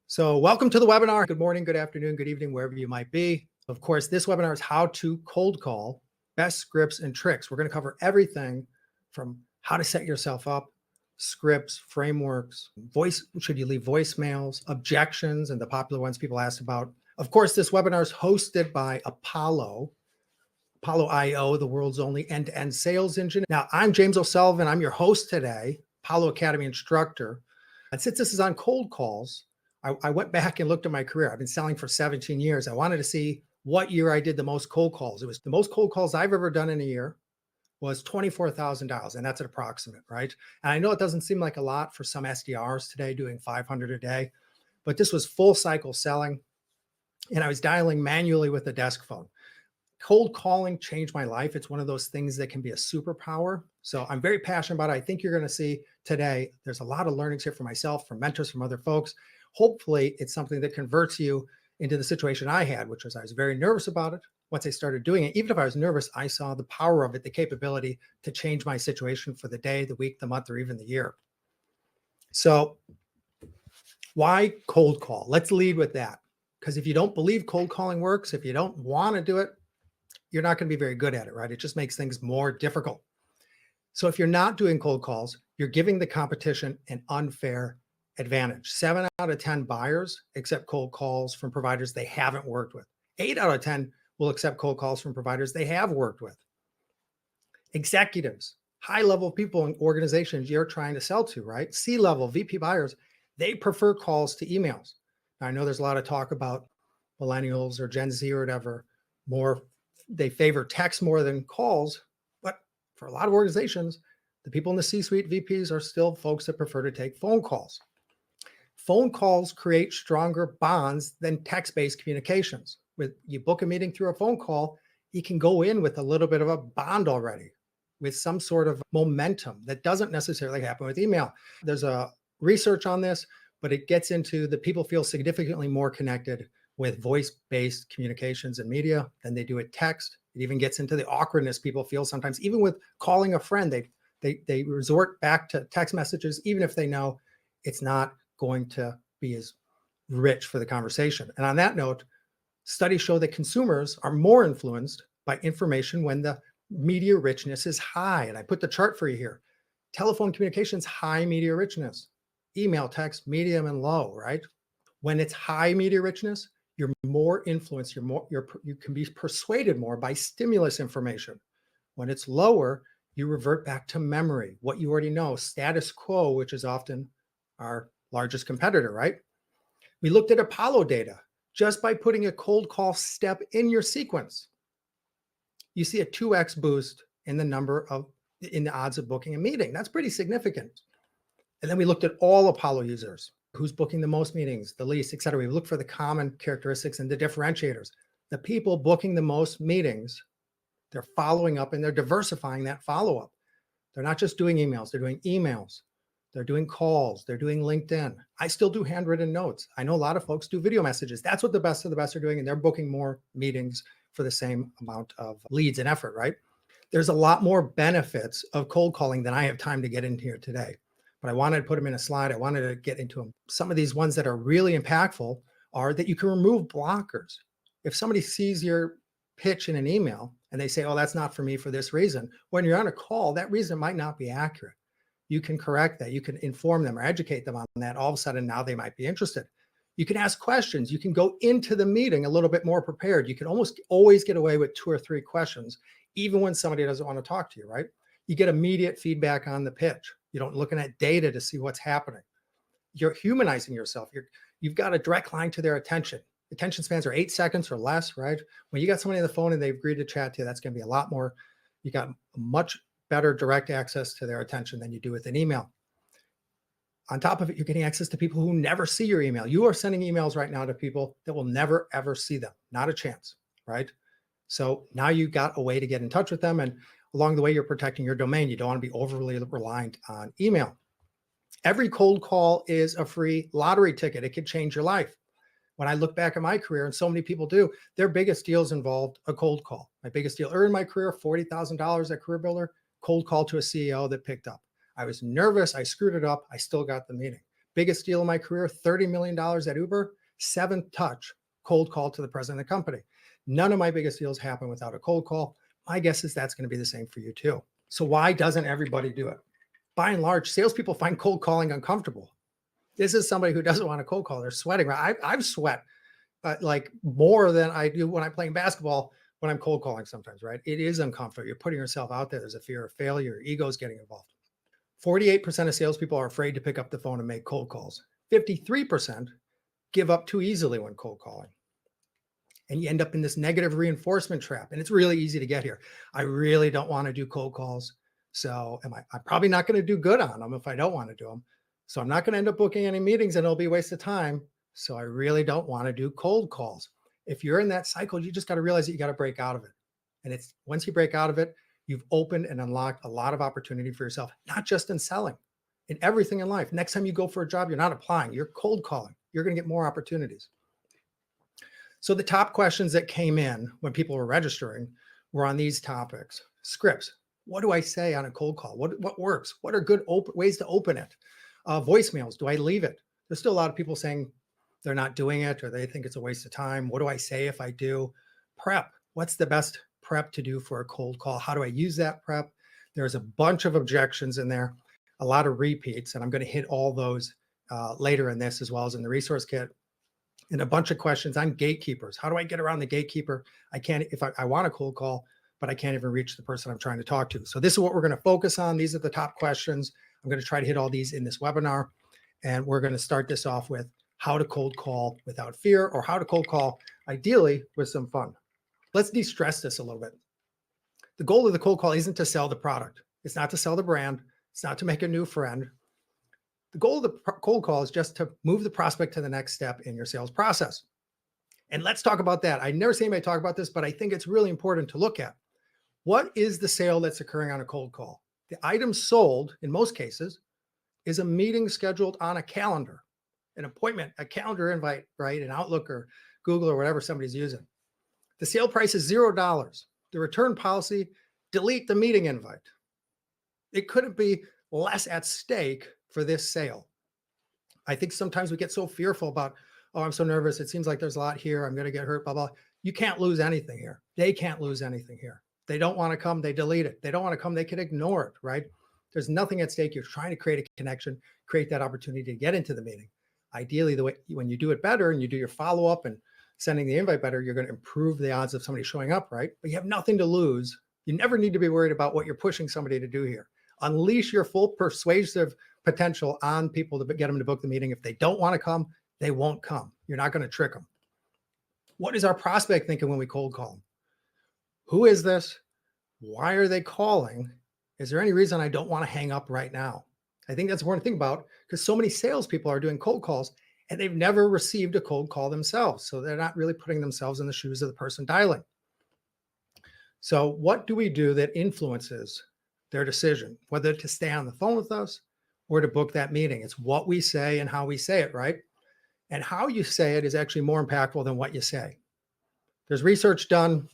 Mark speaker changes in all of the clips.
Speaker 1: So welcome to the webinar. Good morning, good afternoon, good evening, wherever you might be. Of course, this webinar is how to cold call, best scripts and tricks. We're going to cover everything from how to set yourself up, scripts, frameworks, should you leave voicemails, objections, and the popular ones people asked about. Of course, this webinar is hosted by Apollo IO, the world's only end-to-end sales engine. Now, I'm James O'Sullivan. I'm your host today, Apollo Academy instructor. And since this is on cold calls, I went back and looked at my career. I've been selling for 17 years. I wanted to see what year I did the most cold calls. It was the most cold calls I've ever done in a year was $24,000. And that's an approximate, right? And I know it doesn't seem like a lot for some SDRs today doing 500 a day, but this was full cycle selling. And I was dialing manually with a desk phone. Cold calling changed my life. It's one of those things that can be a superpower. So I'm very passionate about it. I think you're going to see today, there's a lot of learnings here for myself, from mentors, from other folks. Hopefully it's something that converts you into the situation I had, which was I was very nervous about it. Once I started doing it, even if I was nervous, I saw the power of it, the capability to change my situation for the day, the week, the month, or even the year. So why cold call? Let's lead with that. Because if you don't believe cold calling works, if you don't want to do it, you're not going to be very good at it, right? It just makes things more difficult. So if you're not doing cold calls, you're giving the competition an unfair advantage. 7 out of 10 buyers accept cold calls from providers they haven't worked with. 8 out of 10 will accept cold calls from providers they have worked with. Executives, high-level people in organizations you're trying to sell to, right? C-level, VP buyers, they prefer calls to emails. Now, I know there's a lot of talk about millennials or Gen Z or whatever, they favor text more than calls, but for a lot of organizations, the people in the C-suite VPs are still folks that prefer to take phone calls. Phone calls create stronger bonds than text-based communications. With you book a meeting through a phone call, you can go in with a little bit of a bond already, with some sort of momentum that doesn't necessarily happen with email. There's a research on this, but it gets into the people feel significantly more connected with voice-based communications and media than they do with text. It even gets into the awkwardness people feel sometimes, even with calling a friend, they resort back to text messages, even if they know it's not going to be as rich for the conversation. And on that note, studies show that consumers are more influenced by information when the media richness is high. And I put the chart for you here. Telephone communications, high media richness. Email, text, medium, and low, right? When it's high media richness, you're more influenced, you can be persuaded more by stimulus information. When it's lower, you revert back to memory, what you already know, status quo, which is often our largest competitor, right? We looked at Apollo data. Just by putting a cold call step in your sequence, you see a 2x boost in the odds of booking a meeting. That's pretty significant. And then we looked at all Apollo users, who's booking the most meetings, the least, et cetera. We look for the common characteristics and the differentiators. The people booking the most meetings, they're following up and they're diversifying that follow-up. They're not just doing emails, they're doing emails, they're doing calls, they're doing LinkedIn. I still do handwritten notes. I know a lot of folks do video messages. That's what the best of the best are doing, and they're booking more meetings for the same amount of leads and effort, right? There's a lot more benefits of cold calling than I have time to get into here today. But I wanted to put them in a slide. I wanted to get into them. Some of these ones that are really impactful are that you can remove blockers. If somebody sees your pitch in an email and they say, oh, that's not for me for this reason, when you're on a call, that reason might not be accurate. You can correct that. You can inform them or educate them on that. All of a sudden, now they might be interested. You can ask questions. You can go into the meeting a little bit more prepared. You can almost always get away with 2 or 3 questions, even when somebody doesn't want to talk to you, right? You get immediate feedback on the pitch. You don't looking at data to see what's happening. You're humanizing yourself. You've got a direct line to their attention. Attention spans are 8 seconds or less, right? When you got somebody on the phone and they've agreed to chat to you, that's going to be a lot more. You got much better direct access to their attention than you do with an email. On top of it, you're getting access to people who never see your email. You are sending emails right now to people that will never, ever see them. Not a chance, right? So now you've got a way to get in touch with them. And along the way, you're protecting your domain. You don't want to be overly reliant on email. Every cold call is a free lottery ticket. It could change your life. When I look back at my career, and so many people do, their biggest deals involved a cold call. My biggest deal earned in my career, $40,000 at Career Builder, cold call to a CEO that picked up. I was nervous. I screwed it up. I still got the meeting. Biggest deal of my career, $30 million at Uber, 7th touch, cold call to the president of the company. None of my biggest deals happen without a cold call. My guess is that's going to be the same for you too. So why doesn't everybody do it? By and large, salespeople find cold calling uncomfortable. This is somebody who doesn't want to cold call. They're sweating. I've sweat like more than I do when I'm playing basketball, when I'm cold calling sometimes, right? It is uncomfortable. You're putting yourself out there. There's a fear of failure. Your ego's getting involved. 48% of salespeople are afraid to pick up the phone and make cold calls. 53% give up too easily when cold calling. And you end up in this negative reinforcement trap. And it's really easy to get here. I really don't want to do cold calls. So I'm probably not going to do good on them if I don't want to do them. So I'm not going to end up booking any meetings and it'll be a waste of time. So I really don't want to do cold calls. If you're in that cycle, you just got to realize that you got to break out of it. And it's once you break out of it, you've opened and unlocked a lot of opportunity for yourself, not just in selling, in everything in life. Next time you go for a job, you're not applying, you're cold calling. You're going to get more opportunities. So the top questions that came in when people were registering were on these topics. Scripts. What do I say on a cold call? What works? What are good ways to open it? Voicemails. Do I leave it? There's still a lot of people saying they're not doing it or they think it's a waste of time. What do I say if I do? Prep. What's the best prep to do for a cold call? How do I use that prep? There's a bunch of objections in there, a lot of repeats, and I'm going to hit all those later in this as well as in the resource kit. And a bunch of questions on gatekeepers. How do I get around the gatekeeper? I can't, if I want a cold call, but I can't even reach the person I'm trying to talk to. So this is what we're going to focus on. These are the top questions. I'm going to try to hit all these in this webinar. And we're going to start this off with how to cold call without fear, or how to cold call ideally with some fun. Let's de-stress this a little bit. The goal of the cold call isn't to sell the product. It's not to sell the brand. It's not to make a new friend. The goal of the cold call is just to move the prospect to the next step in your sales process. And let's talk about that. I never see anybody talk about this, but I think it's really important to look at. What is the sale that's occurring on a cold call? The item sold, in most cases, is a meeting scheduled on a calendar, an appointment, a calendar invite, right? An Outlook or Google or whatever somebody's using. The sale price is $0. The return policy, delete the meeting invite. It couldn't be less at stake for this sale. I think sometimes we get so fearful about, oh, I'm so nervous. It seems like there's a lot here. I'm going to get hurt, blah, blah. You can't lose anything here. They can't lose anything here. They don't want to come, they delete it. They don't want to come, they can ignore it, right? There's nothing at stake. You're trying to create a connection, create that opportunity to get into the meeting. Ideally, when you do it better and you do your follow-up and sending the invite better, you're going to improve the odds of somebody showing up, right? But you have nothing to lose. You never need to be worried about what you're pushing somebody to do here. Unleash your full persuasive potential on people to get them to book the meeting. If they don't want to come, they won't come. You're not going to trick them. What is our prospect thinking when we cold call them? Who is this? Why are they calling? Is there any reason I don't want to hang up right now? I think that's important to think about because so many salespeople are doing cold calls and they've never received a cold call themselves. So they're not really putting themselves in the shoes of the person dialing. So what do we do that influences their decision, whether to stay on the phone with us or to book that meeting? It's what we say and how we say it, right? And how you say it is actually more impactful than what you say. There's research done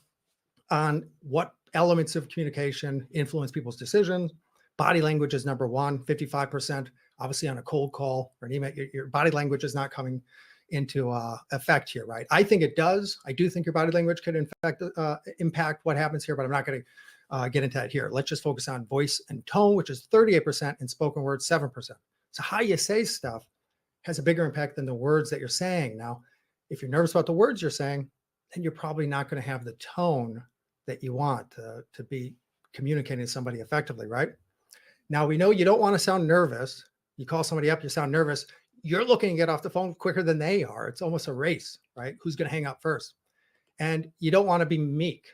Speaker 1: on what elements of communication influence people's decisions. Body language is number one, 55%. Obviously on a cold call or an email, your body language is not coming into effect here, right? I think it does. I do think your body language could in fact impact what happens here, but I'm not going to get into that here. Let's just focus on voice and tone, which is 38%, and spoken words, 7%. So how you say stuff has a bigger impact than the words that you're saying. Now, if you're nervous about the words you're saying, then you're probably not going to have the tone that you want to be communicating to somebody effectively, right? Now, we know you don't want to sound nervous. You call somebody up, you sound nervous. You're looking to get off the phone quicker than they are. It's almost a race, right? Who's going to hang up first? And you don't want to be meek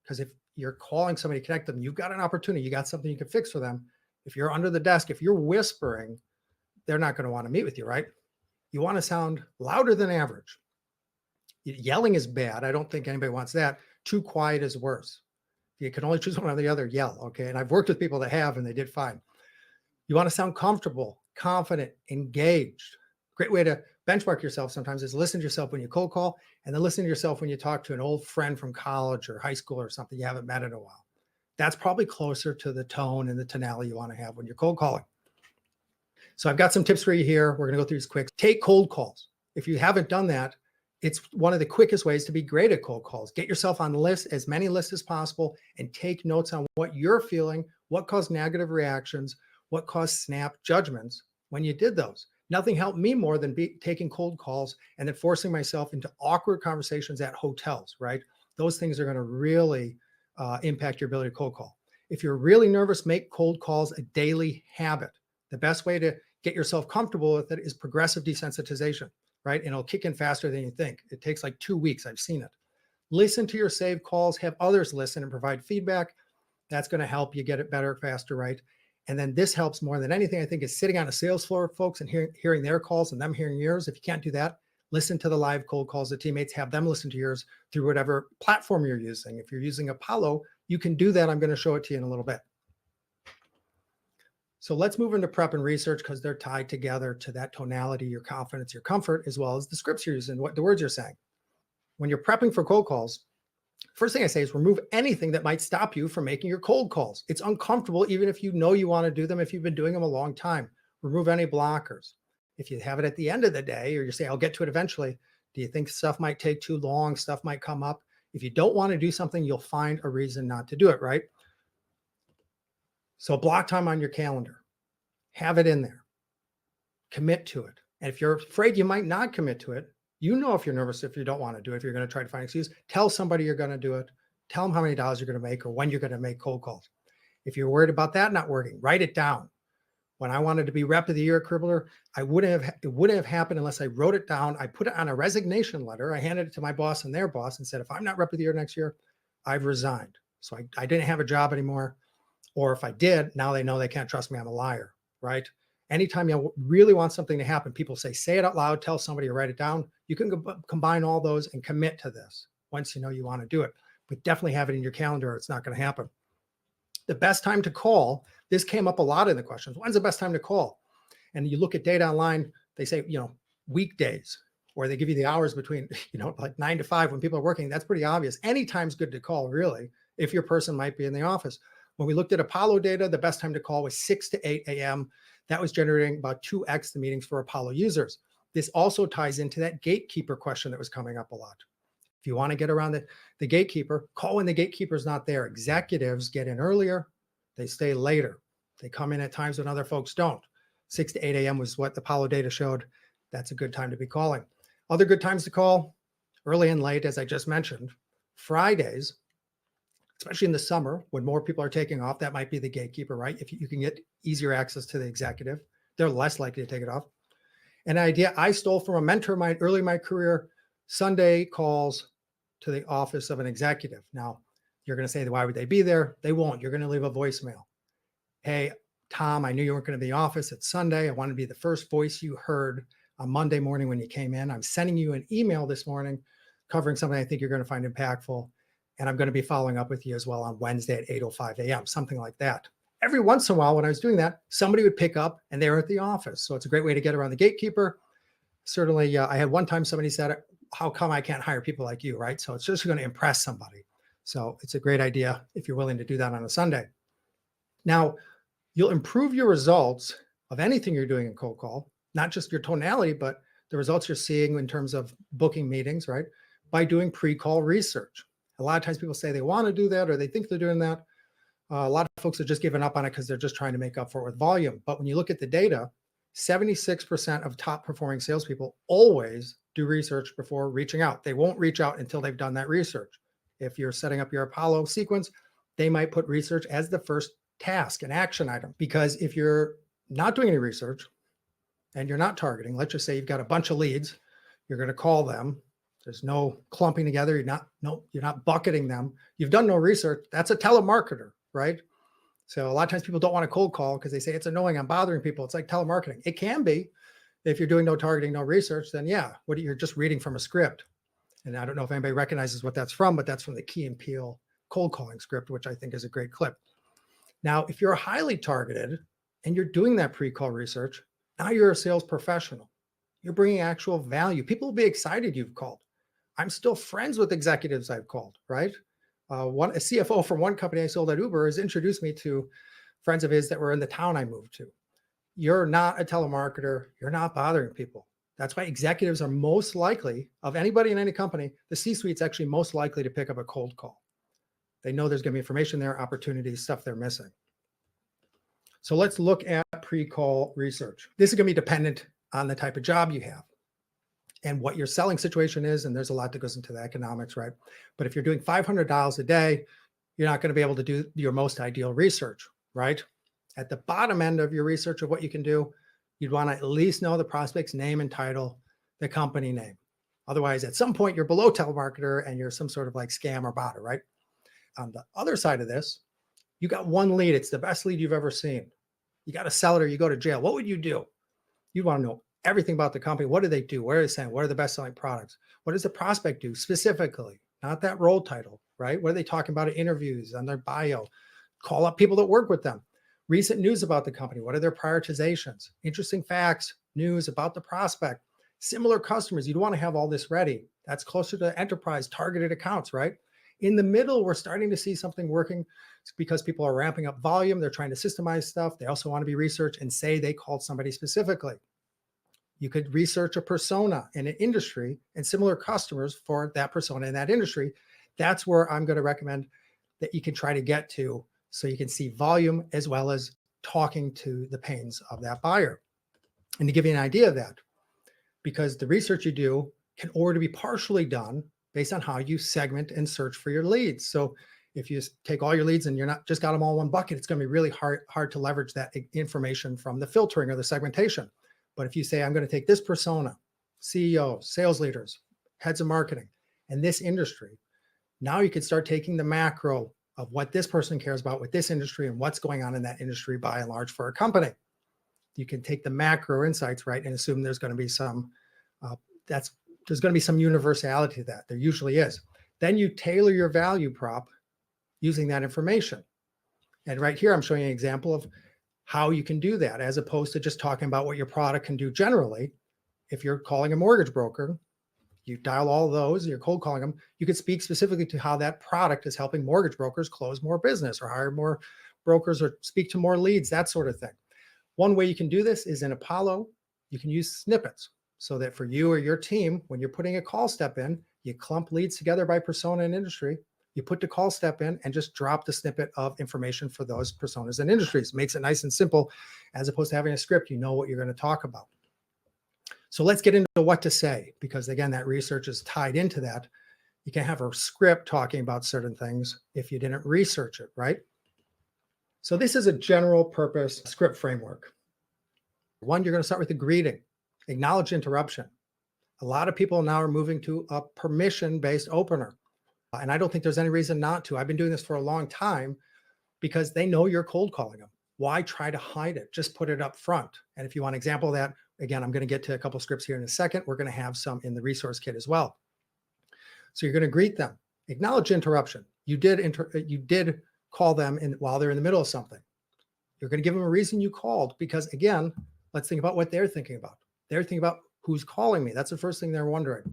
Speaker 1: because if you're calling somebody to connect them, you've got an opportunity. You got something you can fix for them. If you're under the desk, if you're whispering, they're not going to want to meet with you, right? You want to sound louder than average. Yelling is bad. I don't think anybody wants that. Too quiet is worse. You can only choose one or the other, yell, okay? And I've worked with people that have, and they did fine. You want to sound comfortable, confident, engaged. Great way to benchmark yourself sometimes is listen to yourself when you cold call, and then listen to yourself when you talk to an old friend from college or high school or something you haven't met in a while. That's probably closer to the tone and the tonality you want to have when you're cold calling. So I've got some tips for you here. We're going to go through these quick. Take cold calls. If you haven't done that, it's one of the quickest ways to be great at cold calls. Get yourself on lists, as many lists as possible, and take notes on what you're feeling, what caused negative reactions, what caused snap judgments when you did those. Nothing helped me more than taking cold calls and then forcing myself into awkward conversations at hotels, right? Those things are going to really impact your ability to cold call. If you're really nervous, make cold calls a daily habit. The best way to get yourself comfortable with it is progressive desensitization, right? And it'll kick in faster than you think. It takes like 2 weeks. I've seen it. Listen to your saved calls, have others listen and provide feedback. That's going to help you get it better, faster, right? And then this helps more than anything, I think, is sitting on a sales floor, folks, and hearing their calls and them hearing yours. If you can't do that, listen to the live cold calls of teammates, have them listen to yours through whatever platform you're using. If you're using Apollo, you can do that. I'm going to show it to you in a little bit. So let's move into prep and research because they're tied together to that tonality, your confidence, your comfort, as well as the scripts you're using, what the words you're saying. When you're prepping for cold calls, first thing I say is remove anything that might stop you from making your cold calls. It's uncomfortable, even if you know you want to do them, if you've been doing them a long time. Remove any blockers. If you have it at the end of the day, or you say, I'll get to it eventually, do you think stuff might take too long? Stuff might come up. If you don't want to do something, you'll find a reason not to do it, right? So block time on your calendar. Have it in there. Commit to it. And if you're afraid you might not commit to it, you know if you're nervous, if you don't want to do it, if you're going to try to find an excuse, tell somebody you're going to do it. Tell them how many dollars you're going to make or when you're going to make cold calls. If you're worried about that not working, write it down. When I wanted to be rep of the year at Cribbler, it wouldn't have happened unless I wrote it down. I put it on a resignation letter. I handed it to my boss and their boss and said, if I'm not rep of the year next year, I've resigned. So I didn't have a job anymore. Or if I did, now they know they can't trust me. I'm a liar, right? Anytime you really want something to happen, people say it out loud, tell somebody to write it down. You can combine all those and commit to this once you know you want to do it. But definitely have it in your calendar or it's not going to happen. The best time to call, this came up a lot in the questions. When's the best time to call? And you look at data online, they say, weekdays, or they give you the hours between, like 9 to 5 when people are working. That's pretty obvious. Anytime's good to call, really, if your person might be in the office. When we looked at Apollo data, the best time to call was 6 to 8 a.m. That was generating about 2x the meetings for Apollo users. This also ties into that gatekeeper question that was coming up a lot. If you want to get around the gatekeeper, call when the gatekeeper's not there. Executives get in earlier, they stay later. They come in at times when other folks don't. 6 to 8 a.m. was what the Apollo data showed. That's a good time to be calling. Other good times to call, early and late, as I just mentioned. Fridays, especially in the summer when more people are taking off, that might be the gatekeeper, right? If you can get easier access to the executive, they're less likely to take it off. An idea I stole from a mentor of mine early in my career, Sunday calls to the office of an executive. Now, you're going to say, why would they be there? They won't. You're going to leave a voicemail. Hey, Tom, I knew you weren't going to be in the office. It's Sunday. I want to be the first voice you heard on Monday morning when you came in. I'm sending you an email this morning covering something I think you're going to find impactful. And I'm going to be following up with you as well on Wednesday at 8:05 a.m., something like that. Every once in a while, when I was doing that, somebody would pick up and they were at the office. So it's a great way to get around the gatekeeper. Certainly, I had one time somebody said, how come I can't hire people like you, right? So it's just going to impress somebody. So it's a great idea if you're willing to do that on a Sunday. Now, you'll improve your results of anything you're doing in cold call, not just your tonality, but the results you're seeing in terms of booking meetings, right? By doing pre-call research. A lot of times people say they want to do that or they think they're doing that. A lot of folks are just giving up on it because they're just trying to make up for it with volume. But when you look at the data, 76% of top performing salespeople always do research before reaching out. They won't reach out until they've done that research. If you're setting up your Apollo sequence, they might put research as the first task, an action item. Because if you're not doing any research and you're not targeting, let's just say you've got a bunch of leads, you're going to call them. There's no clumping together. You're not bucketing them. You've done no research. That's a telemarketer, right? So a lot of times people don't want to cold call because they say it's annoying. I'm bothering people. It's like telemarketing. It can be. If you're doing no targeting, no research, then yeah, you're just reading from a script. And I don't know if anybody recognizes what that's from, but that's from the Key and Peele cold calling script, which I think is a great clip. Now, if you're highly targeted and you're doing that pre-call research, now you're a sales professional. You're bringing actual value. People will be excited you've called. I'm still friends with executives I've called, right? A CFO from one company I sold at Uber has introduced me to friends of his that were in the town I moved to. you're not a telemarketer. You're not bothering people. That's why executives are most likely, of anybody in any company, the C-suite's actually most likely to pick up a cold call. They know there's going to be information there, opportunities, stuff they're missing. So let's look at pre-call research. This is going to be dependent on the type of job you have and what your selling situation is. And there's a lot that goes into the economics, right? But if you're doing $500 a day, you're not going to be able to do your most ideal research, right? At the bottom end of your research of what you can do, you'd want to at least know the prospect's name and title, the company name. Otherwise, at some point, you're below telemarketer and you're some sort of like scam or bot, right? On the other side of this, you got one lead. It's the best lead you've ever seen. You got to sell it or you go to jail. What would you do? You'd want to know everything about the company. What do they do? Where are they selling? What are the best selling products? What does the prospect do specifically? Not that role title, right? What are they talking about in interviews, on their bio? Call up people that work with them. Recent news about the company. What are their prioritizations? Interesting facts, news about the prospect. Similar customers. You'd want to have all this ready. That's closer to enterprise targeted accounts, right? In the middle, we're starting to see something working because people are ramping up volume. They're trying to systemize stuff. They also want to be researched and say they called somebody specifically. You could research a persona in an industry and similar customers for that persona in that industry. That's where I'm going to recommend that you can try to get to so you can see volume as well as talking to the pains of that buyer. And to give you an idea of that, because the research you do can already be partially done based on how you segment and search for your leads. So if you take all your leads and you're not just got them all in one bucket, it's going to be really hard to leverage that information from the filtering or the segmentation. But if you say, I'm going to take this persona, CEO, sales leaders, heads of marketing, and this industry, now you can start taking the macro of what this person cares about with this industry and what's going on in that industry by and large for a company. You can take the macro insights, right, and assume there's going to be some, there's going to be some universality to that. There usually is. Then you tailor your value prop using that information. And right here, I'm showing you an example of how you can do that as opposed to just talking about what your product can do generally. If you're calling a mortgage broker, you dial all those, you're cold calling them, you could speak specifically to how that product is helping mortgage brokers close more business or hire more brokers or speak to more leads, that sort of thing. One way you can do this is in Apollo, you can use snippets so that for you or your team, when you're putting a call step in, you clump leads together by persona and industry, you put the call step in and just drop the snippet of information for those personas and industries. Makes it nice and simple as opposed to having a script, you know what you're going to talk about. So let's get into what to say, because again, that research is tied into that. You can have a script talking about certain things if you didn't research it, right? So this is a general purpose script framework. One, you're going to start with a greeting, acknowledge interruption. A lot of people now are moving to a permission-based opener. And I don't think there's any reason not to. I've been doing this for a long time because they know you're cold calling them. Why try to hide it? Just put it up front. And if you want an example of that, again, I'm going to get to a couple scripts here in a second. We're going to have some in the resource kit as well. So you're going to greet them, acknowledge interruption. You did call them while they're in the middle of something. You're going to give them a reason you called because, again, let's think about what they're thinking about. They're thinking about who's calling me. That's the first thing they're wondering.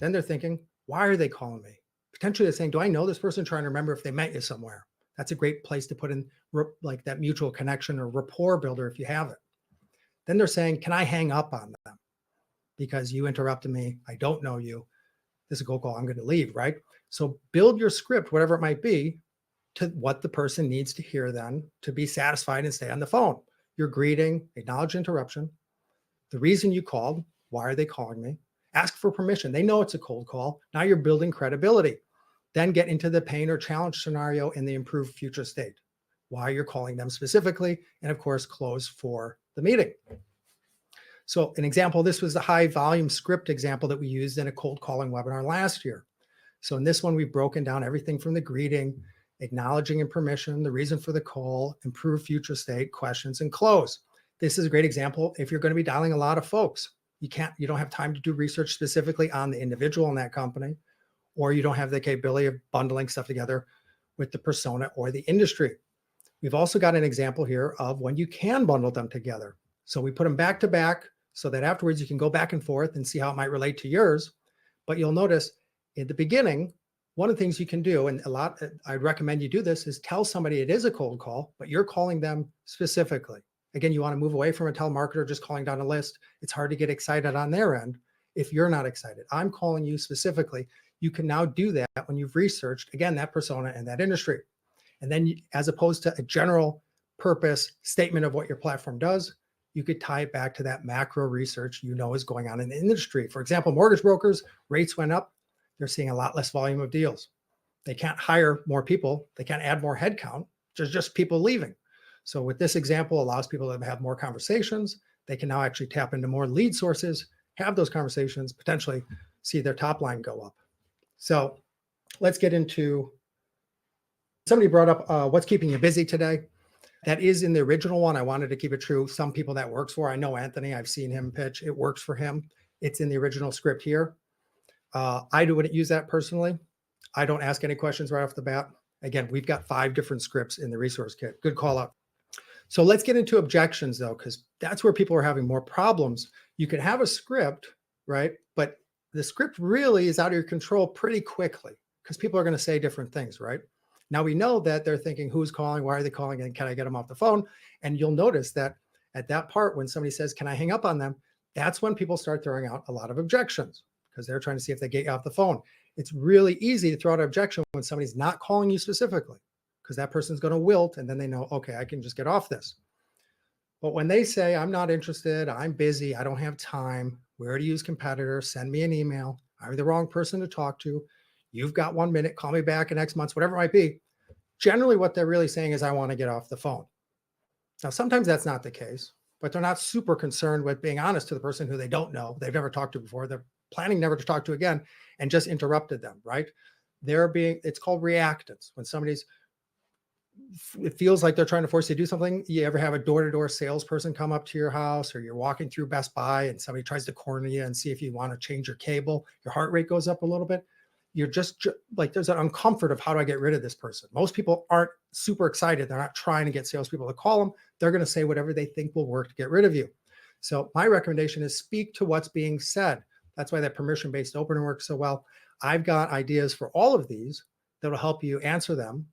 Speaker 1: Then they're thinking, why are they calling me? Potentially they're saying, do I know this person? Trying to remember if they met you somewhere. That's a great place to put in like that mutual connection or rapport builder if you have it. Then they're saying, can I hang up on them? Because you interrupted me. I don't know you. This is a cold call. I'm going to leave, right? So build your script, whatever it might be, to what the person needs to hear then to be satisfied and stay on the phone. Your greeting, acknowledge interruption, the reason you called, why are they calling me? Ask for permission. They know it's a cold call. Now you're building credibility. Then get into the pain or challenge scenario in the improved future state. Why you're calling them specifically, and of course, close for the meeting. So an example, this was the high volume script example that we used in a cold calling webinar last year. So in this one, we've broken down everything from the greeting, acknowledging and permission, the reason for the call, improve future state, questions, and close. This is a great example if you're going to be dialing a lot of folks. You don't have time to do research specifically on the individual in that company, or you don't have the capability of bundling stuff together with the persona or the industry. We've also got an example here of when you can bundle them together. So we put them back to back so that afterwards you can go back and forth and see how it might relate to yours. But you'll notice in the beginning, one of the things you can do, and I'd recommend you do this, is tell somebody it is a cold call, but you're calling them specifically. Again, you want to move away from a telemarketer just calling down a list. It's hard to get excited on their end if you're not excited. I'm calling you specifically. You can now do that when you've researched, again, that persona and that industry. And then as opposed to a general purpose statement of what your platform does, you could tie it back to that macro research you know is going on in the industry. For example, mortgage brokers, rates went up. They're seeing a lot less volume of deals. They can't hire more people. They can't add more headcount. There's just people leaving. So with this example, allows people to have more conversations. They can now actually tap into more lead sources, have those conversations, potentially see their top line go up. So let's get into, somebody brought up what's keeping you busy today. That is in the original one. I wanted to keep it true. Some people that works for, I know Anthony, I've seen him pitch. It works for him. It's in the original script here. I wouldn't use that personally. I don't ask any questions right off the bat. Again, we've got 5 different scripts in the resource kit. Good call out. So let's get into objections though, because that's where people are having more problems. You can have a script, right? But the script really is out of your control pretty quickly because people are going to say different things, right? Now we know that they're thinking, who's calling? Why are they calling? And can I get them off the phone? And you'll notice that at that part, when somebody says, can I hang up on them? That's when people start throwing out a lot of objections because they're trying to see if they get you off the phone. It's really easy to throw out an objection when somebody's not calling you specifically because that person's going to wilt and then they know, okay, I can just get off this. But when they say, I'm not interested, I'm busy, I don't have time, we already use competitors, send me an email, I'm the wrong person to talk to, you've got 1 minute, call me back in X months, whatever it might be. Generally, what they're really saying is, I want to get off the phone. Now, sometimes that's not the case, but they're not super concerned with being honest to the person who they don't know, they've never talked to before, they're planning never to talk to again, and just interrupted them, right? It's called reactance. When it feels like they're trying to force you to do something. You ever have a door-to-door salesperson come up to your house, or you're walking through Best Buy and somebody tries to corner you and see if you want to change your cable, your heart rate goes up a little bit. You're just like, there's an uncomfort of how do I get rid of this person? Most people aren't super excited. They're not trying to get salespeople to call them. They're going to say whatever they think will work to get rid of you. So my recommendation is speak to what's being said. That's why that permission-based opener works so well. I've got ideas for all of these that will help you answer them,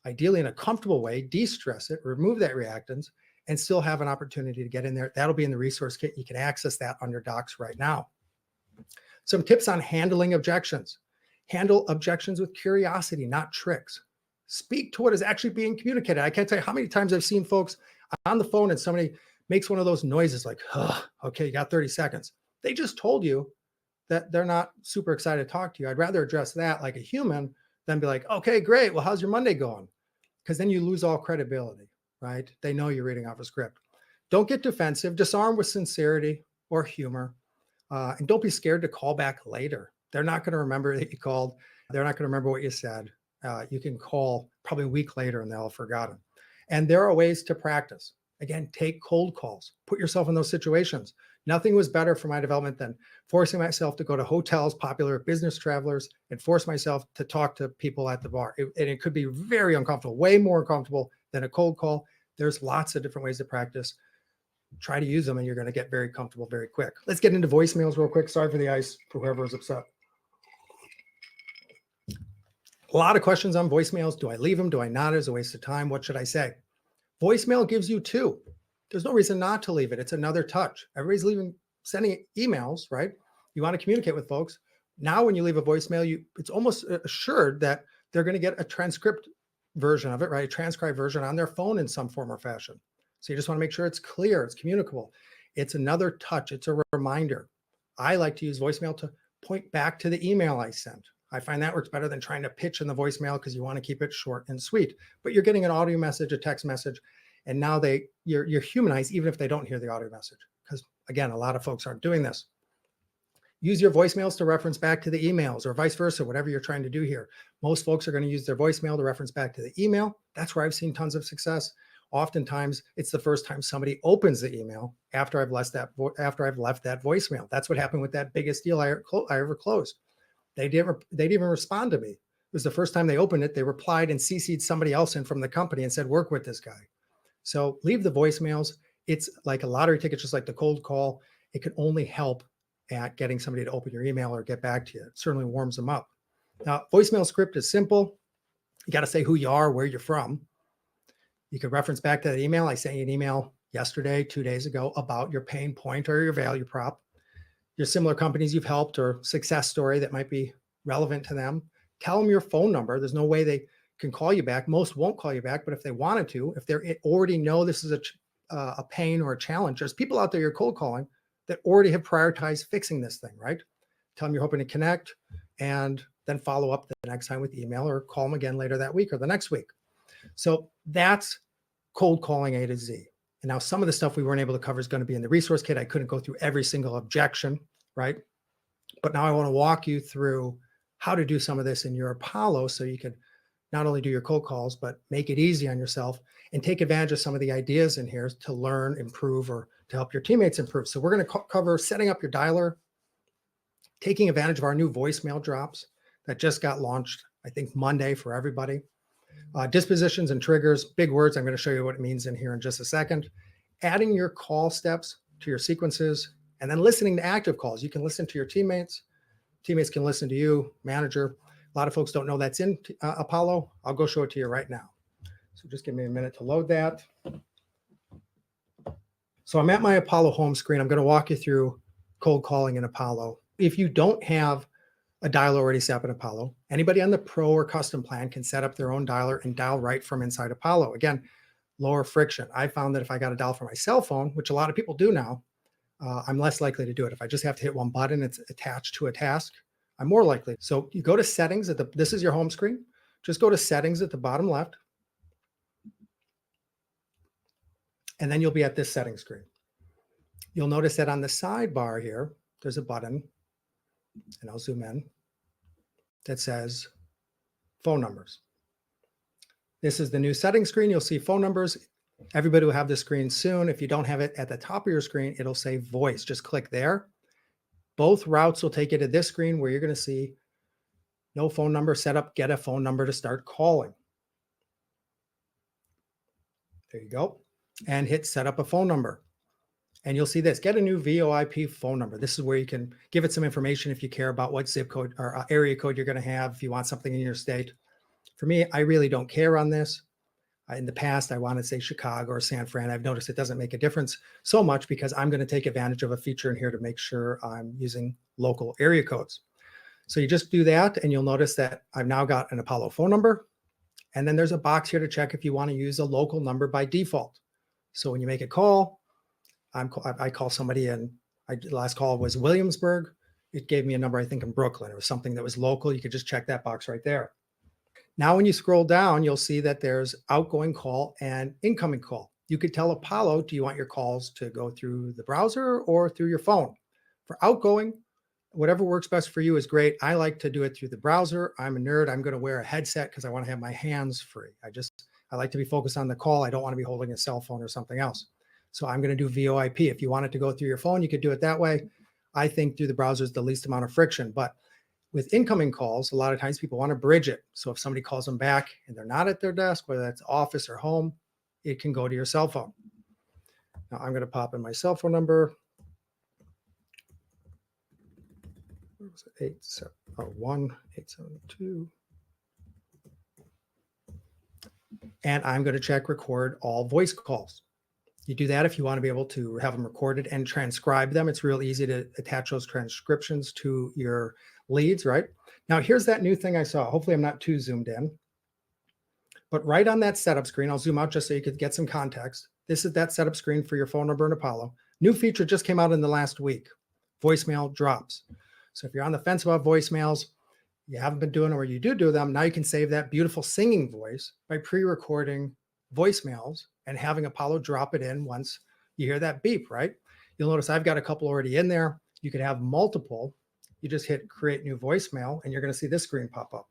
Speaker 1: ideally in a comfortable way, de-stress it, remove that reactance, and still have an opportunity to get in there. That'll be in the resource kit. You can access that on your docs right now. Some tips on handling objections. Handle objections with curiosity, not tricks. Speak to what is actually being communicated. I can't tell you how many times I've seen folks on the phone and somebody makes one of those noises like, okay, you got 30 seconds. They just told you that they're not super excited to talk to you. I'd rather address that like a human than be like, okay, great. Well, how's your Monday going? Because then you lose all credibility, right? They know you're reading off a script. Don't get defensive. Disarm with sincerity or humor. And don't be scared to call back later. They're not going to remember that you called. They're not going to remember what you said. You can call probably a week later and they'll have forgotten. And there are ways to practice. Again, take cold calls. Put yourself in those situations. Nothing was better for my development than forcing myself to go to hotels popular with business travelers and force myself to talk to people at the bar. And it could be very uncomfortable, way more uncomfortable than a cold call. There's lots of different ways to practice. Try to use them and you're going to get very comfortable very quick. Let's get into voicemails real quick. Sorry for the ice for whoever is upset. A lot of questions on voicemails. Do I leave them? Do I not? It's a waste of time. What should I say? Voicemail gives you 2. There's no reason not to leave it. It's another touch. Everybody's sending emails, right? You want to communicate with folks. Now, when you leave a voicemail, it's almost assured that they're going to get a transcript version of it, right? A transcribed version on their phone in some form or fashion. So you just want to make sure it's clear, it's communicable. It's another touch. It's a reminder. I like to use voicemail to point back to the email I sent. I find that works better than trying to pitch in the voicemail because you want to keep it short and sweet. But you're getting an audio message, a text message, and now you're humanized even if they don't hear the audio message. Because again, a lot of folks aren't doing this. Use your voicemails to reference back to the emails or vice versa, whatever you're trying to do here. Most folks are going to use their voicemail to reference back to the email. That's where I've seen tons of success. Oftentimes, it's the first time somebody opens the email after I've left that voicemail. That's what happened with that biggest deal I ever closed. They didn't even respond to me. It was the first time they opened it. They replied and CC'd somebody else in from the company and said, work with this guy. So leave the voicemails. It's like a lottery ticket, just like the cold call. It can only help at getting somebody to open your email or get back to you. It certainly warms them up. Now, voicemail script is simple. You got to say who you are, where you're from. You can reference back to that email. I sent you an email yesterday, 2 days ago about your pain point or your value prop, your similar companies you've helped or success story that might be relevant to them. Tell them your phone number. There's no way they can call you back. Most won't call you back, but if they wanted to, if they already know this is a pain or a challenge, there's people out there you're cold calling that already have prioritized fixing this thing, right? Tell them you're hoping to connect and then follow up the next time with email or call them again later that week or the next week. So that's cold calling A to Z. And now some of the stuff we weren't able to cover is going to be in the resource kit. I couldn't go through every single objection, right? But now I want to walk you through how to do some of this in your Apollo so you can not only do your cold calls, but make it easy on yourself and take advantage of some of the ideas in here to learn, improve, or to help your teammates improve. So we're going to cover setting up your dialer, taking advantage of our new voicemail drops that just got launched, I think Monday for everybody. Dispositions and triggers, big words. I'm going to show you what it means in here in just a second. Adding your call steps to your sequences, and then listening to active calls. You can listen to your teammates. Teammates can listen to you, manager. A lot of folks don't know that's in Apollo. I'll go show it to you right now. So just give me a minute to load that. So I'm at my Apollo home screen. I'm going to walk you through cold calling in Apollo. If you don't have a dialer already set up in Apollo, anybody on the Pro or Custom plan can set up their own dialer and dial right from inside Apollo. Again, lower friction. I found that if I got a dial from my cell phone, which a lot of people do now, I'm less likely to do it. If I just have to hit one button, it's attached to a task, I'm more likely. So you go to settings this is your home screen. Just go to settings at the bottom left. And then you'll be at this settings screen. You'll notice that on the sidebar here, there's a button, and I'll zoom in, that says phone numbers. This is the new settings screen. You'll see phone numbers. Everybody will have this screen soon. If you don't have it at the top of your screen, it'll say voice. Just click there. Both routes will take you to this screen where you're going to see no phone number set up, get a phone number to start calling. There you go. And hit set up a phone number. And you'll see this, get a new VoIP phone number. This is where you can give it some information if you care about what zip code or area code you're going to have, if you want something in your state. For me, I really don't care on this. In the past, I wanted to say Chicago or San Fran. I've noticed it doesn't make a difference so much because I'm going to take advantage of a feature in here to make sure I'm using local area codes. So you just do that and you'll notice that I've now got an Apollo phone number. And then there's a box here to check if you want to use a local number by default. So when you make a call, I call somebody and the last call was Williamsburg. It gave me a number, I think in Brooklyn. It was something that was local. You could just check that box right there. Now, when you scroll down, you'll see that there's outgoing call and incoming call. You could tell Apollo, do you want your calls to go through the browser or through your phone? For outgoing, whatever works best for you is great. I like to do it through the browser. I'm a nerd. I'm going to wear a headset because I want to have my hands free. I like to be focused on the call. I don't want to be holding a cell phone or something else. So I'm going to do VoIP. If you want it to go through your phone, you could do it that way. I think through the browser is the least amount of friction. But with incoming calls, a lot of times people want to bridge it. So if somebody calls them back and they're not at their desk, whether that's office or home, it can go to your cell phone. Now I'm going to pop in my cell phone number. Where was it? 871-872. And I'm going to check record all voice calls. You do that if you want to be able to have them recorded and transcribe them. It's real easy to attach those transcriptions to your leads, right? Now, here's that new thing I saw. Hopefully, I'm not too zoomed in. But right on that setup screen, I'll zoom out just so you could get some context. This is that setup screen for your phone number in Apollo. New feature just came out in the last week, voicemail drops. So if you're on the fence about voicemails, you haven't been doing them or you do them, now you can save that beautiful singing voice by pre-recording voicemails and having Apollo drop it in once you hear that beep, right? You'll notice I've got a couple already in there. You could have multiple. You just hit create new voicemail and you're going to see this screen pop up.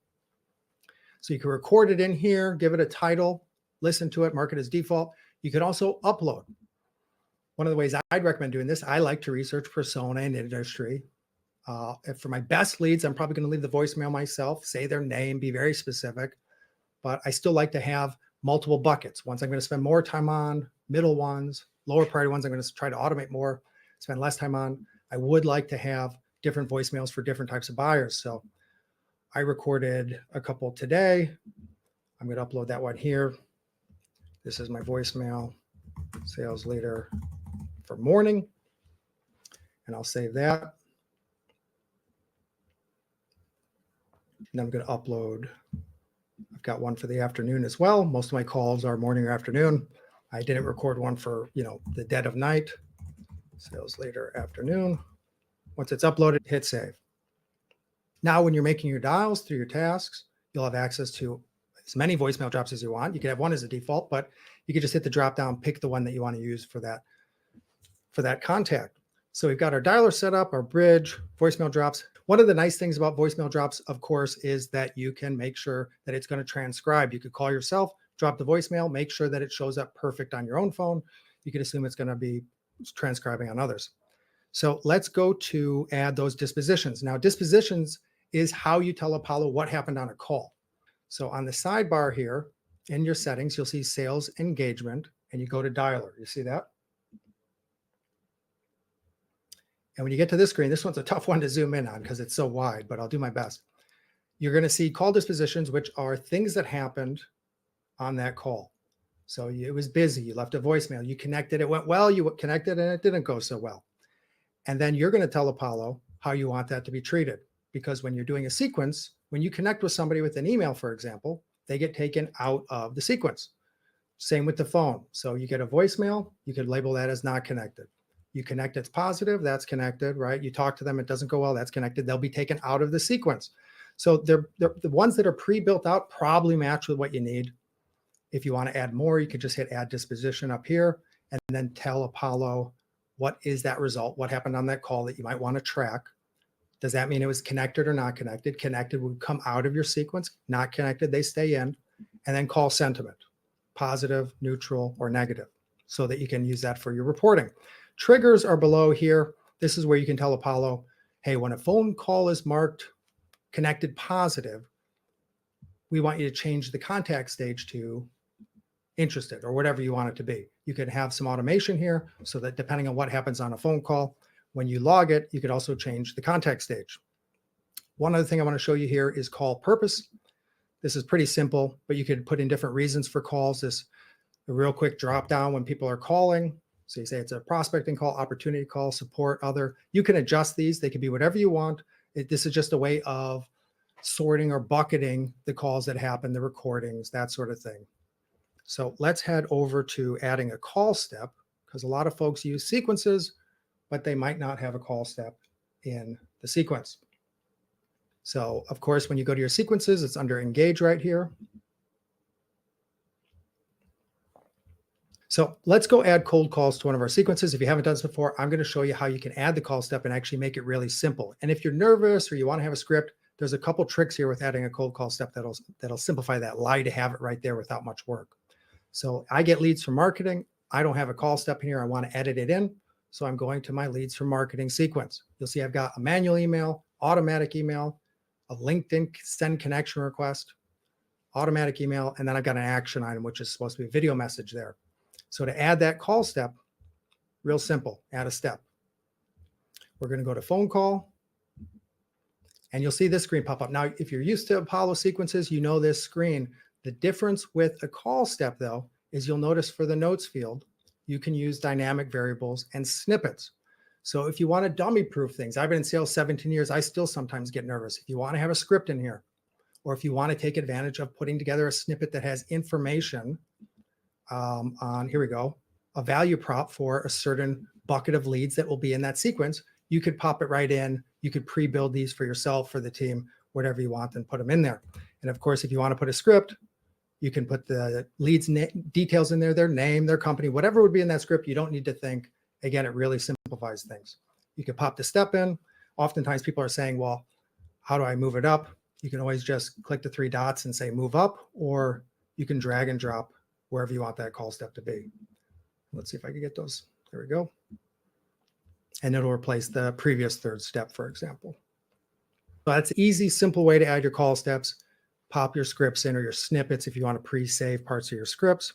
Speaker 1: So you can record it in here, give it a title, listen to it, mark it as default. You could also upload. One of the ways I'd recommend doing this, I like to research persona and industry. For my best leads, I'm probably going to leave the voicemail myself, say their name, be very specific, but I still like to have multiple buckets. Ones I'm going to spend more time on, middle ones, lower priority ones I'm going to try to automate more, spend less time on. I would like to have different voicemails for different types of buyers. So I recorded a couple today. I'm going to upload that one here. This is my voicemail. sales leader for morning, and I'll save that. And I'm going to upload. I've got one for the afternoon as well. Most of my calls are morning or afternoon. I didn't record one for, the dead of night. Sales leader afternoon. Once it's uploaded, hit save. Now, when you're making your dials through your tasks, you'll have access to as many voicemail drops as you want. You can have one as a default, but you can just hit the drop down, pick the one that you want to use for that contact. So we've got our dialer set up, our bridge, voicemail drops. One of the nice things about voicemail drops, of course, is that you can make sure that it's going to transcribe. You could call yourself, drop the voicemail, make sure that it shows up perfect on your own phone. You can assume it's going to be transcribing on others. So let's go to add those dispositions. Now, dispositions is how you tell Apollo what happened on a call. So on the sidebar here in your settings, you'll see sales engagement, and you go to dialer. You see that? And when you get to this screen, this one's a tough one to zoom in on because it's so wide, but I'll do my best. You're going to see call dispositions, which are things that happened on that call. So it was busy. You left a voicemail. You connected. It went well. You connected and it didn't go so well. And then you're going to tell Apollo how you want that to be treated. Because when you're doing a sequence, when you connect with somebody with an email, for example, they get taken out of the sequence. Same with the phone. So you get a voicemail, you could label that as not connected. You connect, it's positive, that's connected, right? You talk to them, it doesn't go well, that's connected. They'll be taken out of the sequence. So they're the ones that are pre-built out probably match with what you need. If you want to add more, you could just hit add disposition up here and then tell Apollo what is that result, what happened on that call that you might want to track. Does that mean it was connected or not connected? Connected would come out of your sequence, not connected, they stay in, and then call sentiment, positive, neutral, or negative, so that you can use that for your reporting. Triggers are below here. This is where you can tell Apollo, hey, when a phone call is marked connected positive, we want you to change the contact stage to interested or whatever you want it to be. You could have some automation here so that depending on what happens on a phone call, when you log it, you could also change the contact stage. One other thing I want to show you here is call purpose. This is pretty simple, but you could put in different reasons for calls. This a real quick drop down when people are calling. So you say it's a prospecting call, opportunity call, support, other. You can adjust these. They can be whatever you want. This is just a way of sorting or bucketing the calls that happen, the recordings, that sort of thing. So let's head over to adding a call step, because a lot of folks use sequences, but they might not have a call step in the sequence. So of course, when you go to your sequences, it's under engage right here. So let's go add cold calls to one of our sequences. If you haven't done this before, I'm going to show you how you can add the call step and actually make it really simple. And if you're nervous or you want to have a script, there's a couple tricks here with adding a cold call step that'll simplify that lie to have it right there without much work. So I get leads from marketing. I don't have a call step in here. I want to edit it in. So I'm going to my leads from marketing sequence. You'll see I've got a manual email, automatic email, a LinkedIn send connection request, automatic email, and then I've got an action item, which is supposed to be a video message there. So to add that call step, real simple, add a step. We're going to go to phone call, and you'll see this screen pop up. Now, if you're used to Apollo sequences, you know this screen. The difference with a call step, though, is you'll notice for the notes field, you can use dynamic variables and snippets. So if you want to dummy proof things, I've been in sales 17 years, I still sometimes get nervous. If you want to have a script in here, or if you want to take advantage of putting together a snippet that has information on, here we go, a value prop for a certain bucket of leads that will be in that sequence, you could pop it right in. You could pre-build these for yourself, for the team, whatever you want, and put them in there. And of course, if you want to put a script, you can put the leads details in there, their name, their company, whatever would be in that script. You don't need to think. Again, it really simplifies things. You can pop the step in. Oftentimes people are saying, well, how do I move it up? You can always just click the three dots and say move up, or you can drag and drop wherever you want that call step to be. Let's see if I can get those. There we go. And it'll replace the previous third step, for example. So that's an easy, simple way to add your call steps. Pop your scripts in, or your snippets if you want to pre-save parts of your scripts.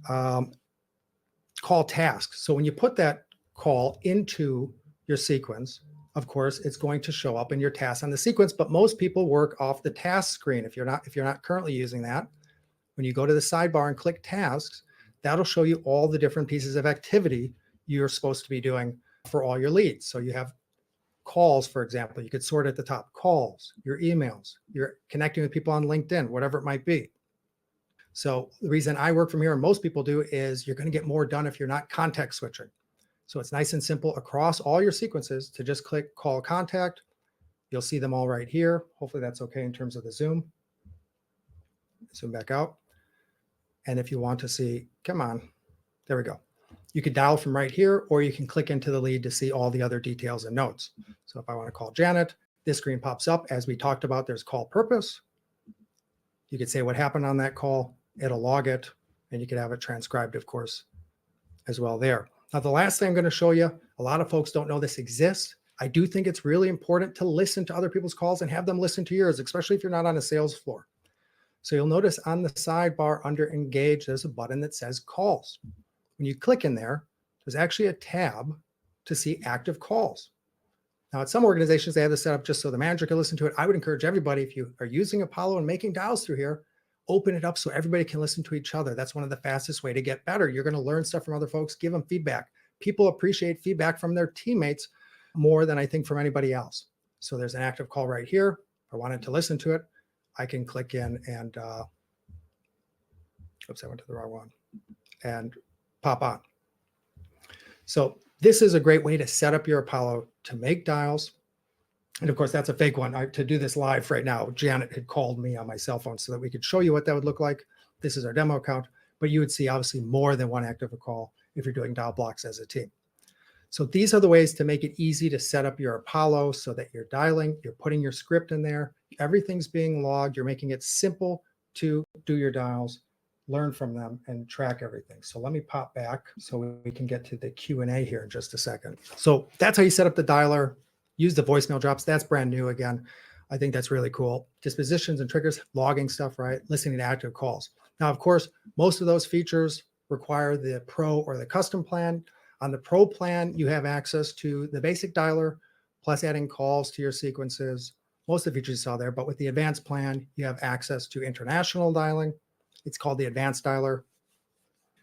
Speaker 1: Call tasks. So when you put that call into your sequence, of course, it's going to show up in your tasks on the sequence, but most people work off the task screen. If you're not currently using that, when you go to the sidebar and click tasks, that'll show you all the different pieces of activity you're supposed to be doing for all your leads. So you have calls, for example, you could sort at the top, calls, your emails, you're connecting with people on LinkedIn, whatever it might be. So the reason I work from here and most people do is you're going to get more done if you're not context switching. So it's nice and simple across all your sequences to just click call contact. You'll see them all right here. Hopefully that's okay in terms of the zoom. Zoom back out. And if you want to see, come on, there we go. You could dial from right here, or you can click into the lead to see all the other details and notes. So if I want to call Janet, this screen pops up. As we talked about, there's call purpose. You could say what happened on that call. It'll log it, and you could have it transcribed, of course, as well there. Now, the last thing I'm going to show you, a lot of folks don't know this exists. I do think it's really important to listen to other people's calls and have them listen to yours, especially if you're not on a sales floor. So you'll notice on the sidebar under Engage, there's a button that says Calls. When you click in there, there's actually a tab to see active calls. Now, at some organizations, they have this set up just so the manager can listen to it. I would encourage everybody, if you are using Apollo and making dials through here, open it up so everybody can listen to each other. That's one of the fastest way to get better. You're going to learn stuff from other folks, give them feedback. People appreciate feedback from their teammates more than I think from anybody else. So there's an active call right here. If I wanted to listen to it, I can click in and, oops, I went to the wrong one, and pop on. So this is a great way to set up your Apollo to make dials. And of course, that's a fake one. To do this live right now, Janet had called me on my cell phone so that we could show you what that would look like. This is our demo account, but you would see obviously more than one active call if you're doing dial blocks as a team. So these are the ways to make it easy to set up your Apollo so that you're dialing, you're putting your script in there, everything's being logged, you're making it simple to do your dials, learn from them, and track everything. So let me pop back so we can get to the Q&A here in just a second. So that's how you set up the dialer. Use the voicemail drops. That's brand new again. I think that's really cool. Dispositions and triggers, logging stuff, right? Listening to active calls. Now, of course, most of those features require the Pro or the custom plan. On the Pro plan, you have access to the basic dialer, plus adding calls to your sequences. Most of the features you saw there, but with the advanced plan, you have access to international dialing. It's called the advanced dialer,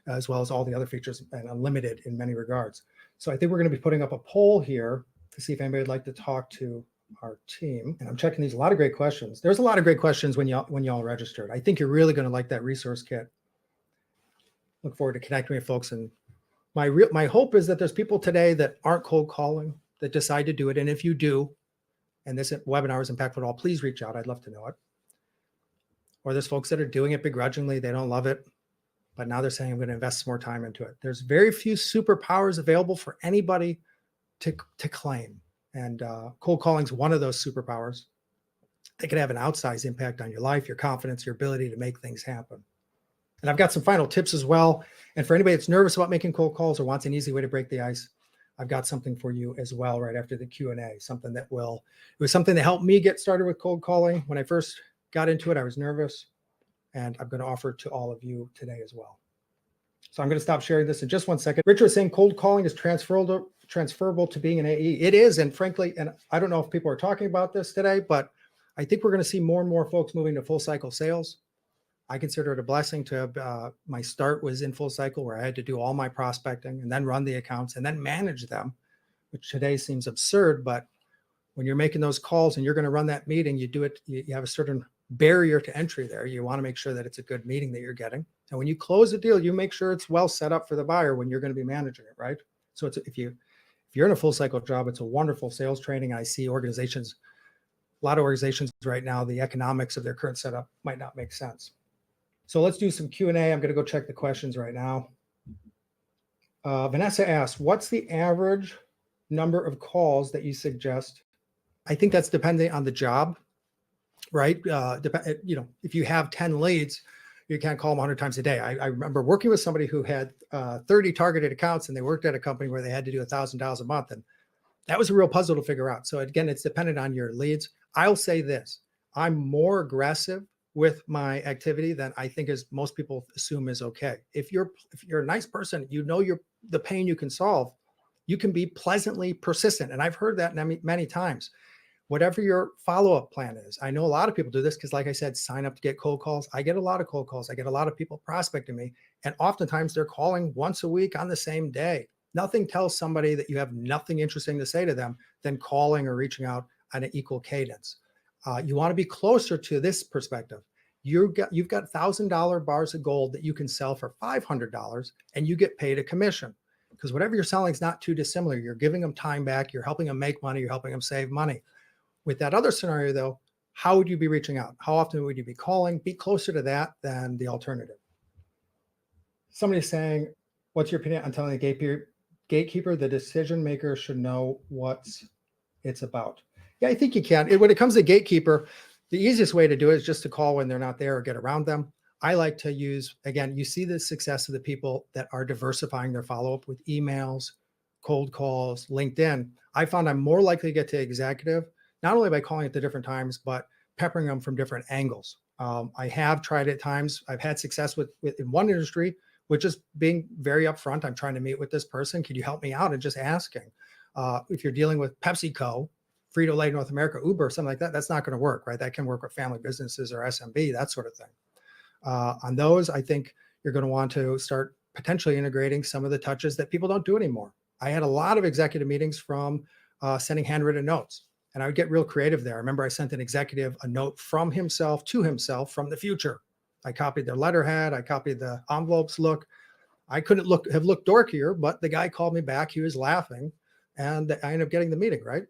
Speaker 1: as well as all the other features, and unlimited in many regards. So I think we're going to be putting up a poll here to see if anybody would like to talk to our team. And I'm checking these, a lot of great questions. There's a lot of great questions when y'all registered. I think you're really going to like that resource kit. Look forward to connecting with folks. And my hope is that there's people today that aren't cold calling that decide to do it. And if you do, and this webinar is impactful at all, please reach out. I'd love to know it. Or there's folks that are doing it begrudgingly. They don't love it, but now they're saying, I'm going to invest some more time into it. There's very few superpowers available for anybody to claim. And cold calling is one of those superpowers. They could have an outsized impact on your life, your confidence, your ability to make things happen. And I've got some final tips as well. And for anybody that's nervous about making cold calls or wants an easy way to break the ice, I've got something for you as well right after the Q&A, something that it was something that helped me get started with cold calling. When I first got into it, I was nervous, and I'm going to offer it to all of you today as well. So I'm going to stop sharing this in just 1 second. Richard is saying cold calling is transferable to being an AE. It is, and frankly, and I don't know if people are talking about this today, but I think we're going to see more and more folks moving to full cycle sales. I consider it a blessing to have, my start was in full cycle where I had to do all my prospecting and then run the accounts and then manage them, which today seems absurd. But when you're making those calls and you're going to run that meeting, you do it, you have a certain barrier to entry there. You want to make sure that it's a good meeting that you're getting. And when you close a deal, you make sure it's well set up for the buyer when you're going to be managing it, right? So it's, if you're in a full cycle job, it's a wonderful sales training. I see organizations, a lot of organizations right now, the economics of their current setup might not make sense. So let's do some Q&A. I'm going to go check the questions right now. Vanessa asked, what's the average number of calls that you suggest? I think that's depending on the job, right? If you have 10 leads, you can't call them 100 times a day. I remember working with somebody who had 30 targeted accounts, and they worked at a company where they had to do $1,000 a month. And that was a real puzzle to figure out. So again, it's dependent on your leads. I'll say this, I'm more aggressive with my activity than I think is most people assume is okay. If you're a nice person, you know the pain you can solve, you can be pleasantly persistent. And I've heard that many times. whatever your follow-up plan is. I know a lot of people do this because, like I said, sign up to get cold calls. I get a lot of cold calls. I get a lot of people prospecting me, and oftentimes they're calling once a week on the same day. Nothing tells somebody that you have nothing interesting to say to them than calling or reaching out on an equal cadence. You want to be closer to this perspective. You've got $1,000 bars of gold that you can sell for $500, and you get paid a commission, because whatever you're selling is not too dissimilar. You're giving them time back. You're helping them make money. You're helping them save money. With that other scenario, though, how would you be reaching out? How often would you be calling? Be closer to that than the alternative. Somebody's saying, what's your opinion on telling the gatekeeper the decision maker should know what it's about? Yeah, I think you can. When it comes to gatekeeper, the easiest way to do it is just to call when they're not there or get around them. I like to use, again, you see the success of the people that are diversifying their follow-up with emails, cold calls, LinkedIn. I found I'm more likely to get to executive, not only by calling at the different times, but peppering them from different angles. I have tried at times. I've had success with in one industry, which is being very upfront. I'm trying to meet with this person. Can you help me out? And just asking. If you're dealing with PepsiCo, Frito-Lay North America, Uber, something like that, that's not going to work, right? That can work with family businesses or SMB, that sort of thing. On those, I think you're going to want to start potentially integrating some of the touches that people don't do anymore. I had a lot of executive meetings from sending handwritten notes, and I would get real creative there. I remember I sent an executive a note from himself to himself from the future. I copied their letterhead. I copied the envelopes look. I couldn't have looked dorkier, but the guy called me back. He was laughing, and I ended up getting the meeting, right?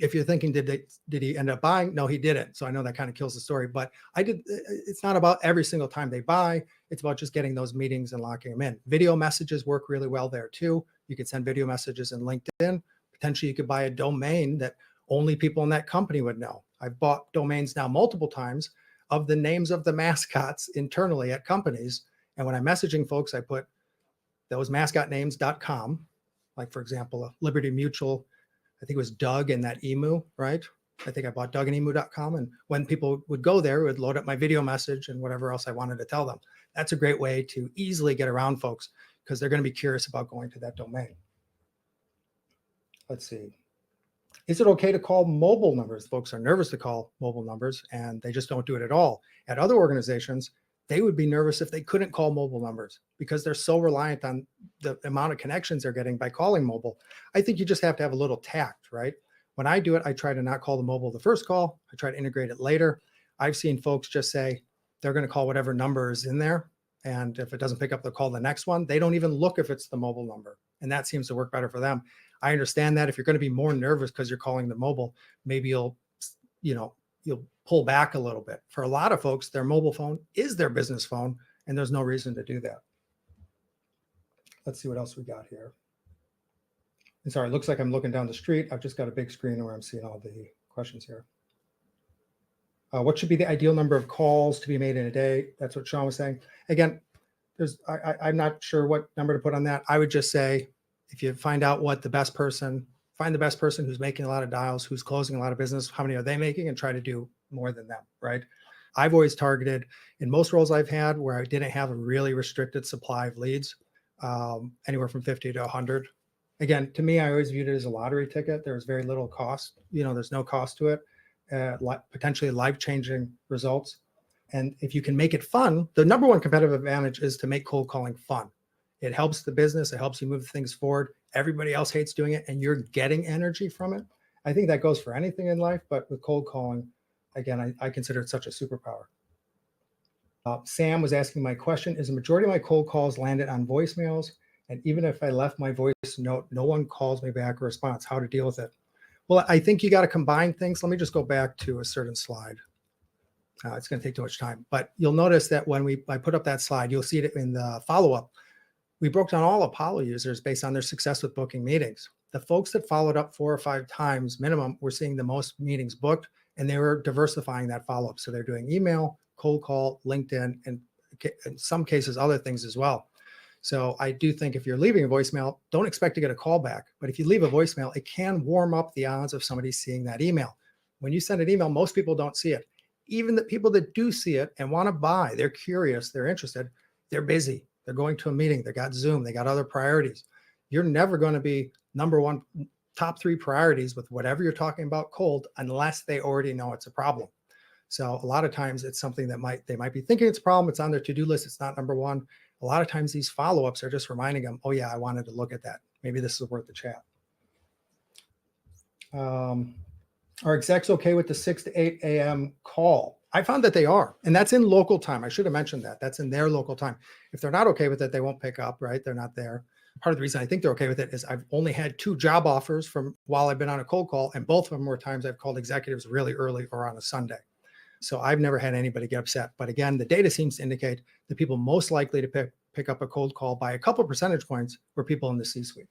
Speaker 1: If you're thinking, did he end up buying? No, he didn't. So I know that kind of kills the story, but it's not about every single time they buy. It's about just getting those meetings and locking them in. Video messages work really well there too. You could send video messages in LinkedIn. Potentially you could buy a domain that only people in that company would know. I've bought domains now multiple times of the names of the mascots internally at companies. And when I'm messaging folks, I put those mascotnames.com, like for example, Liberty Mutual, I think it was Doug and that emu, right? I think I bought dougandemu.com. And when people would go there, it would load up my video message and whatever else I wanted to tell them. That's a great way to easily get around folks because they're going to be curious about going to that domain. Let's see. Is it okay to call mobile numbers? Folks are nervous to call mobile numbers and they just don't do it at all. At other organizations, they would be nervous if they couldn't call mobile numbers because they're so reliant on the amount of connections they're getting by calling mobile. I think you just have to have a little tact, right? When I do it, I try to not call the mobile the first call. I try to integrate it later. I've seen folks just say they're going to call whatever number is in there. And if it doesn't pick up, they'll call the next one. They don't even look if it's the mobile number. And that seems to work better for them. I understand that if you're going to be more nervous because you're calling the mobile, maybe you'll pull back a little bit. For a lot of folks, their mobile phone is their business phone, and there's no reason to do that. Let's see what else we got here. And sorry, it looks like I'm looking down the street. I've just got a big screen where I'm seeing all the questions here. What should be the ideal number of calls to be made in a day? That's what Sean was saying. Again, I'm not sure what number to put on that. I would just say, if you find out what the best person, find the best person who's making a lot of dials, who's closing a lot of business, how many are they making, and try to do more than them, right? I've always targeted in most roles I've had where I didn't have a really restricted supply of leads, anywhere from 50 to 100. Again, to me, I always viewed it as a lottery ticket. There was very little cost. There's no cost to it, potentially life-changing results. And if you can make it fun, the number one competitive advantage is to make cold calling fun. It helps the business. It helps you move things forward. Everybody else hates doing it, and you're getting energy from it. I think that goes for anything in life, but with cold calling, again, I consider it such a superpower. Sam was asking my question, is the majority of my cold calls landed on voicemails? And even if I left my voice note, no one calls me back or responds. How to deal with it? Well, I think you got to combine things. Let me just go back to a certain slide. It's going to take too much time, but you'll notice that when I put up that slide, you'll see it in the follow-up. We broke down all Apollo users based on their success with booking meetings. The folks that followed up 4 or 5 times minimum were seeing the most meetings booked, and they were diversifying that follow-up. So they're doing email, cold call, LinkedIn, and in some cases, other things as well. So I do think if you're leaving a voicemail, don't expect to get a call back. But if you leave a voicemail, it can warm up the odds of somebody seeing that email. When you send an email, most people don't see it. Even the people that do see it and want to buy, they're curious, they're interested, they're busy. They're going to a meeting, they got Zoom, they got other priorities. You're never going to be number one top 3 priorities with whatever you're talking about cold, unless they already know it's a problem. So a lot of times it's something that they might be thinking it's a problem. It's on their to-do list. It's not number one. A lot of times these follow-ups are just reminding them, oh yeah, I wanted to look at that. Maybe this is worth the chat. Are execs okay with the 6 to 8 a.m. call? I found that they are, and that's in local time. I should have mentioned that. That's in their local time. If they're not okay with it, they won't pick up, right? They're not there. Part of the reason I think they're okay with it is I've only had 2 job offers from while I've been on a cold call, and both of them were times I've called executives really early or on a Sunday. So I've never had anybody get upset. But again, the data seems to indicate the people most likely to pick up a cold call by a couple percentage points were people in the C-suite.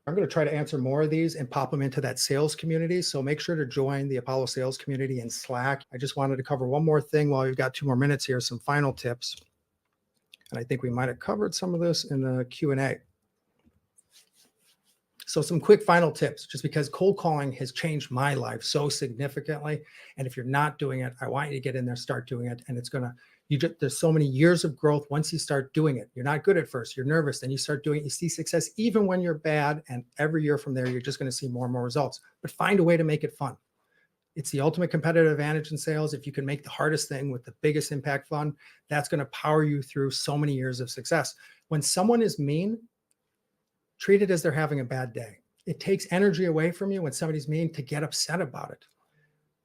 Speaker 1: I'm going to try to answer more of these and pop them into that sales community. So make sure to join the Apollo sales community in Slack. I just wanted to cover one more thing while we've got 2 more minutes here, some final tips. And I think we might have covered some of this in the Q&A. So some quick final tips, just because cold calling has changed my life so significantly. And if you're not doing it, I want you to get in there, start doing it. And it's going to, there's so many years of growth once you start doing it. You're not good at first, you're nervous, then you start doing it, you see success even when you're bad. And every year from there, you're just going to see more and more results. But find a way to make it fun. It's the ultimate competitive advantage in sales. If you can make the hardest thing with the biggest impact fun, that's going to power you through so many years of success. When someone is mean, treat it as they're having a bad day. It takes energy away from you when somebody's mean to get upset about it.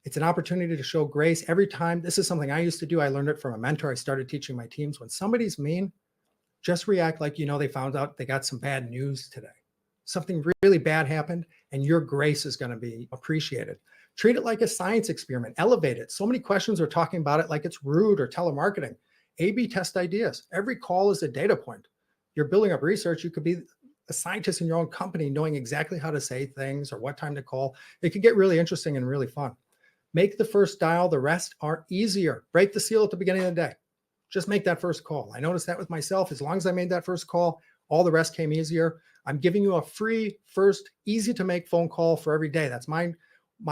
Speaker 1: It's an opportunity to show grace every time. This is something I used to do. I learned it from a mentor. I started teaching my teams. When somebody's mean, just react like they found out they got some bad news today. Something really bad happened, and your grace is going to be appreciated. Treat it like a science experiment. Elevate it. So many questions are talking about it like it's rude or telemarketing. A/B test ideas. Every call is a data point. You're building up research. You could be a scientist in your own company knowing exactly how to say things or what time to call. It could get really interesting and really fun. Make the first dial. The rest are easier. Break the seal at the beginning of the day. Just make that first call. I noticed that with myself. As long as I made that first call, all the rest came easier. I'm giving you a free first easy to make phone call for every day. That's my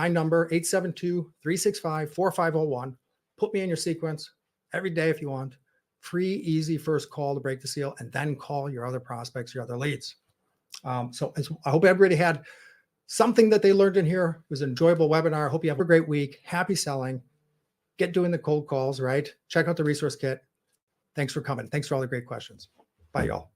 Speaker 1: number, 872-365-4501. Put me in your sequence every day if you want. Free, easy first call to break the seal, and then call your other prospects, your other leads. So I hope everybody had something that they learned in here. It was an enjoyable webinar. I hope you have a great week. Happy selling. Get doing the cold calls, right? Check out the resource kit. Thanks for coming. Thanks for all the great questions. Bye, y'all.